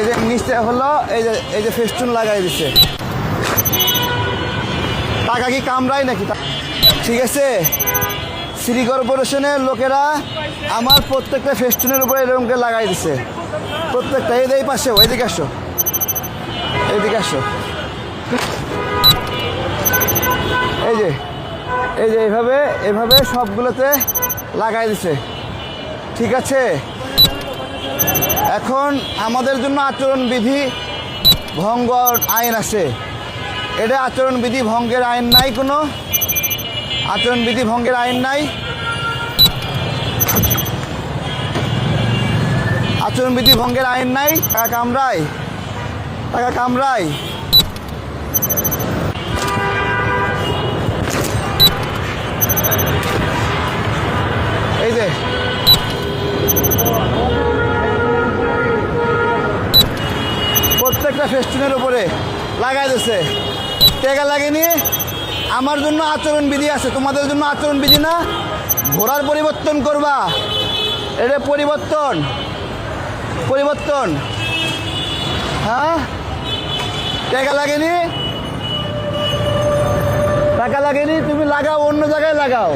যে নিচে হলো এই যে ফেস্টুন লাগাই দিছে। টাকা কি কামড়ায় নাকি? ঠিক আছে, সিটি কর্পোরেশনের লোকেরা আমার প্রত্যেকটা ফেস্টুনের উপরে এরকম করে লাগাই দিছে, প্রত্যেকটা। এই পাশে এইদিকে আসো, এইদিকে আসো। এই যে এইভাবে এভাবে সবগুলোতে লাগাই দিছে, ঠিক আছে। এখন আমাদের জন্য আচরণবিধি ভঙ্গ আইন আছে, এটা আচরণবিধি ভঙ্গের আইন নাই, কোনো আচরণবিধি ভঙ্গের আইন নাই, আচরণবিধি ভঙ্গের আইন নাই। টাকা কামড়ায়, টাকা কামড়ায়। এই যে প্রত্যেকটা ফেস্টুনের উপরে লাগাই দিছে, টেকা লাগেনি। আমার জন্য আচরণবিধি আছে, তোমাদের জন্য আচরণবিধি না। ঘোড়ার পরিবর্তন করবা, এটা পরিবর্তন, পরিবর্তন। হ্যাঁ, টাকা লাগেনি, টাকা লাগেনি, তুমি লাগাও, অন্য জায়গায় লাগাও।